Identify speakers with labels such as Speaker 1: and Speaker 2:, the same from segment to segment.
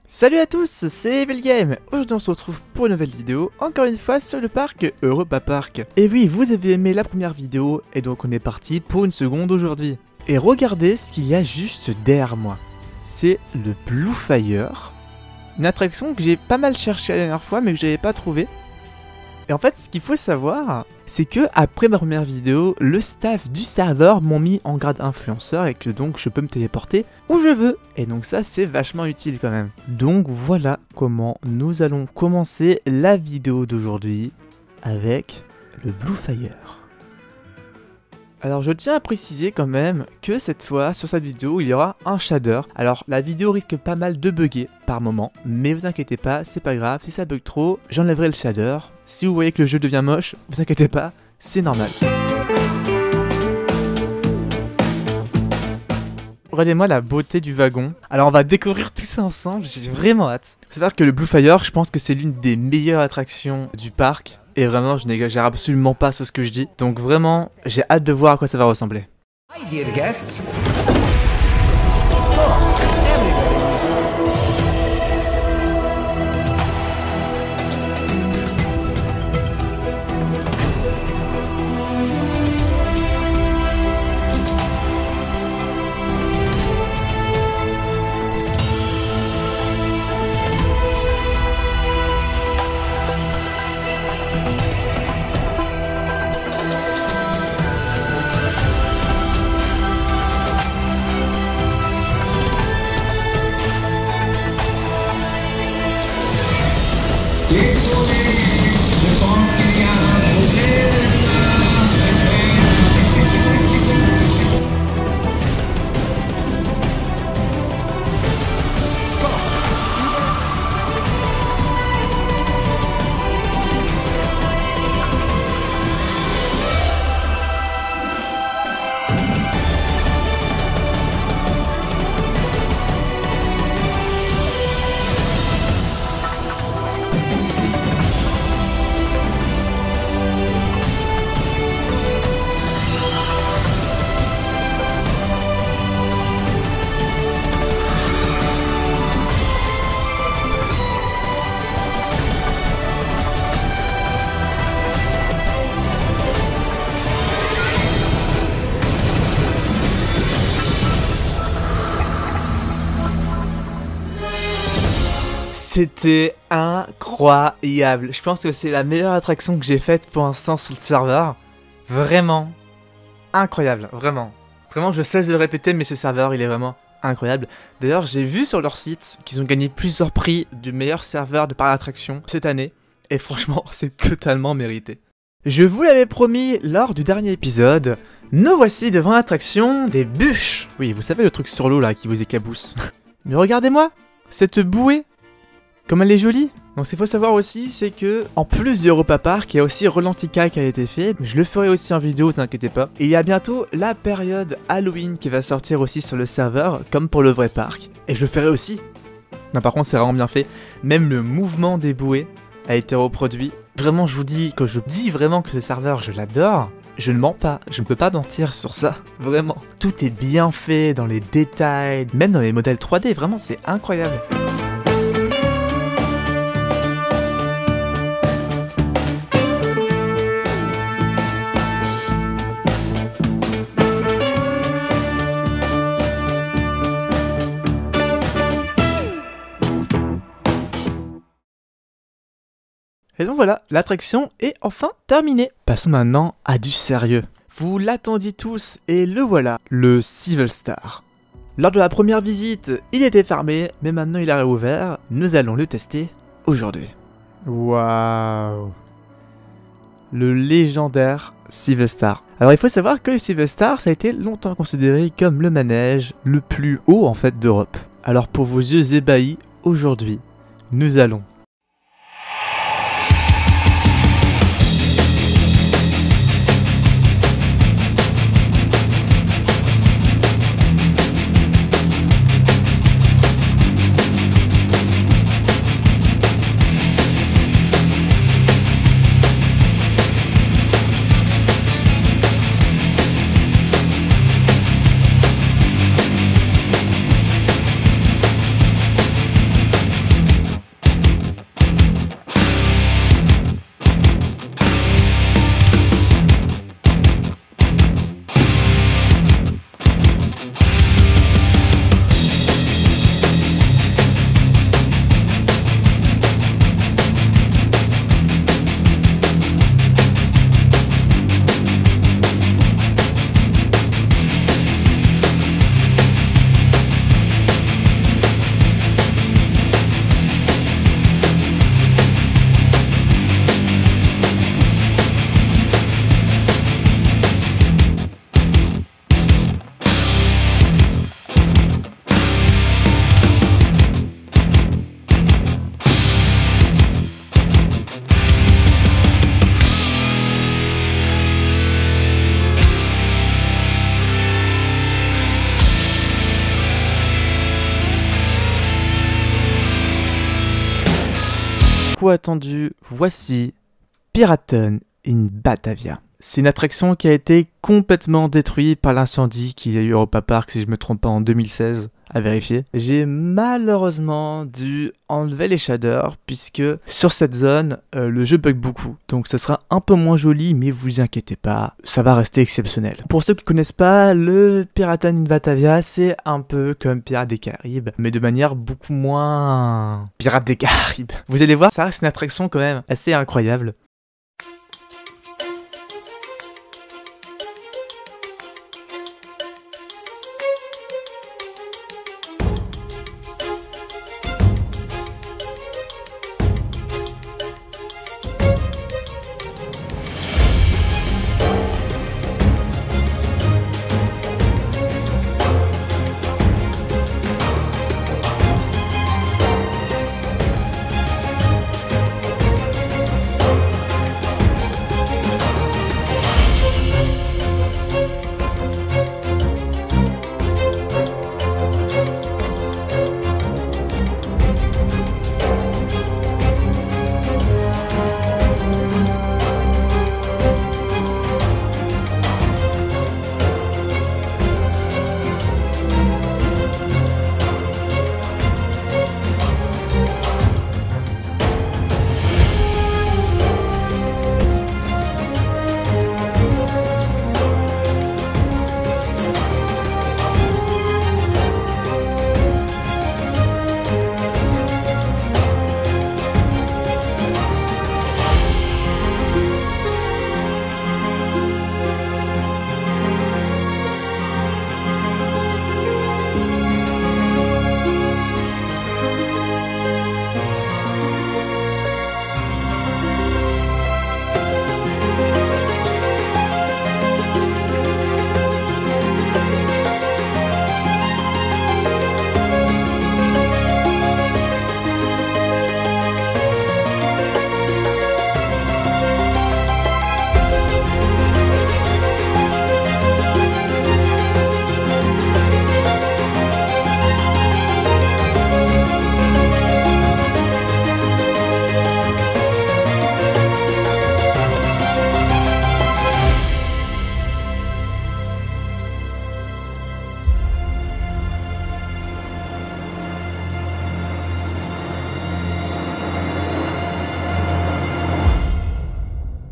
Speaker 1: Salut à tous, c'est Evilgame. Aujourd'hui on se retrouve pour une nouvelle vidéo, encore une fois sur le parc Europa Park. Et oui, vous avez aimé la première vidéo, et donc on est parti pour une seconde aujourd'hui. Et regardez ce qu'il y a juste derrière moi. C'est le Blue Fire, une attraction que j'ai pas mal cherché la dernière fois mais que j'avais pas trouvé. Et en fait, ce qu'il faut savoir, c'est que après ma première vidéo, le staff du serveur m'ont mis en grade influenceur et que donc je peux me téléporter où je veux. Et donc ça, c'est vachement utile quand même. Donc voilà comment nous allons commencer la vidéo d'aujourd'hui avec le Blue Fire. Alors je tiens à préciser quand même que cette fois, sur cette vidéo, il y aura un shader. Alors la vidéo risque pas mal de bugger par moment, mais vous inquiétez pas, c'est pas grave, si ça bug trop, j'enlèverai le shader. Si vous voyez que le jeu devient moche, vous inquiétez pas, c'est normal. Regardez-moi la beauté du wagon. Alors on va découvrir tout ça ensemble, j'ai vraiment hâte. Faut savoir que le Blue Fire, je pense que c'est l'une des meilleures attractions du parc. Et vraiment, je n'exagère absolument pas sur ce que je dis. Donc vraiment, j'ai hâte de voir à quoi ça va ressembler.
Speaker 2: Hi dear guests. Je pense qu'il y a un problème.
Speaker 1: C'était incroyable. Je pense que c'est la meilleure attraction que j'ai faite pour l'instant sur le serveur. Vraiment incroyable, vraiment. Vraiment, je cesse de le répéter, mais ce serveur, il est vraiment incroyable. D'ailleurs, j'ai vu sur leur site qu'ils ont gagné plusieurs prix du meilleur serveur de parc d'attraction cette année. Et franchement, c'est totalement mérité. Je vous l'avais promis lors du dernier épisode, nous voici devant l'attraction des bûches. Oui, vous savez le truc sur l'eau là qui vous éclabousse. Mais regardez-moi, cette bouée. Comme elle est jolie. Donc ce qu'il faut savoir aussi, c'est que en plus d'Europa Park, il y a aussi Rolantica qui a été fait. Je le ferai aussi en vidéo, ne t'inquiétez pas. Et il y a bientôt la période Halloween qui va sortir aussi sur le serveur, comme pour le vrai parc. Et je le ferai aussi. Non, par contre, c'est vraiment bien fait. Même le mouvement des bouées a été reproduit. Vraiment, je vous dis, quand je dis vraiment que ce serveur, je l'adore, je ne mens pas. Je ne peux pas mentir sur ça. Vraiment. Tout est bien fait dans les détails, même dans les modèles 3D. Vraiment, c'est incroyable. Et donc voilà, l'attraction est enfin terminée. Passons maintenant à du sérieux. Vous l'attendiez tous et le voilà, le Civil Star. Lors de la première visite, il était fermé, mais maintenant il a réouvert. Nous allons le tester aujourd'hui. Waouh! Le légendaire Civil Star. Alors il faut savoir que le Civil Star, ça a été longtemps considéré comme le manège le plus haut en fait d'Europe. Alors pour vos yeux ébahis, aujourd'hui, nous allons beaucoup attendu, voici Piraten in Batavia. C'est une attraction qui a été complètement détruite par l'incendie qu'il y a eu à Europa Park, si je ne me trompe pas, en 2016, à vérifier. J'ai malheureusement dû enlever les shaders, puisque sur cette zone, le jeu bug beaucoup. Donc ça sera un peu moins joli, mais vous inquiétez pas, ça va rester exceptionnel. Pour ceux qui ne connaissent pas, le Piraten in Batavia, c'est un peu comme Pirates des Caraïbes, mais de manière beaucoup moins... Pirates des Caraïbes. Vous allez voir, ça reste une attraction quand même assez incroyable.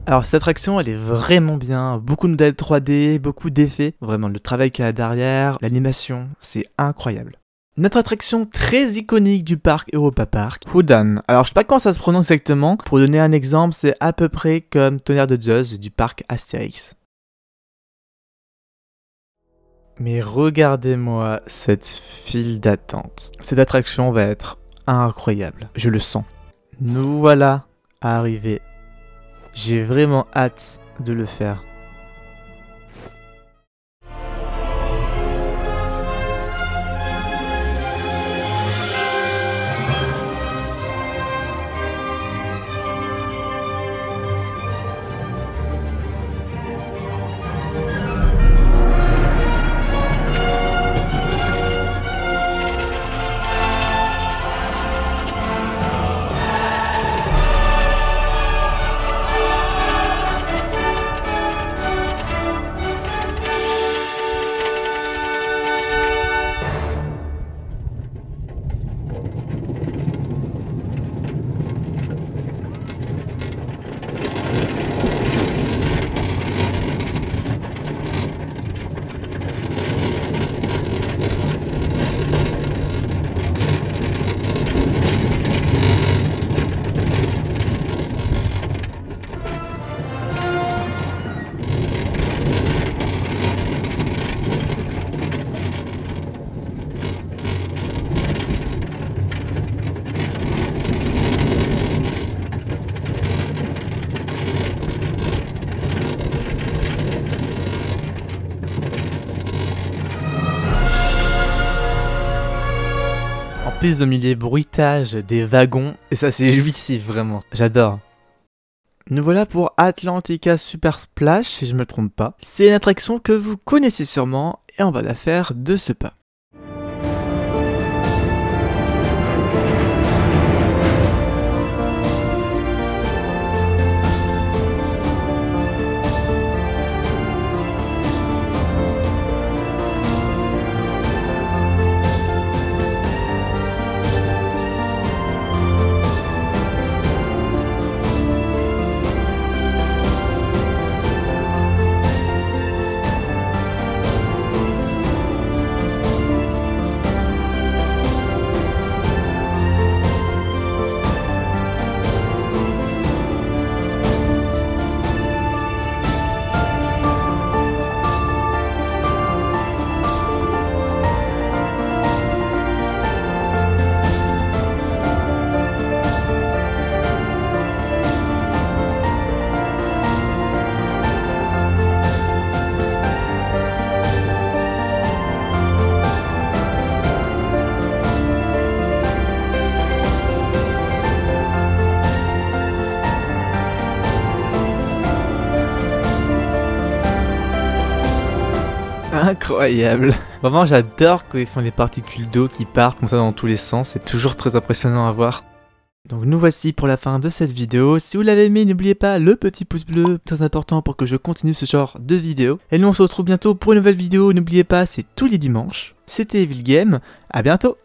Speaker 1: Alors cette attraction elle est vraiment bien, beaucoup de modèles 3D, beaucoup d'effets, vraiment le travail qu'il y a derrière, l'animation, c'est incroyable. Notre attraction très iconique du parc Europa Park, Houdan. Alors je sais pas comment ça se prononce exactement, pour donner un exemple c'est à peu près comme Tonnerre de Zeus du parc Astérix. Mais regardez-moi cette file d'attente, cette attraction va être incroyable, je le sens. Nous voilà arrivés. J'ai vraiment hâte de le faire. En plus de les bruitages des wagons, et ça c'est jouissif vraiment, j'adore. Nous voilà pour Atlantica Super Splash, si je me trompe pas. C'est une attraction que vous connaissez sûrement, et on va la faire de ce pas. Incroyable. Vraiment, j'adore quand ils font des particules d'eau qui partent comme ça dans tous les sens. C'est toujours très impressionnant à voir. Donc nous voici pour la fin de cette vidéo. Si vous l'avez aimé, n'oubliez pas le petit pouce bleu, très important pour que je continue ce genre de vidéo. Et nous on se retrouve bientôt pour une nouvelle vidéo. N'oubliez pas, c'est tous les dimanches. C'était Evil Game. À bientôt.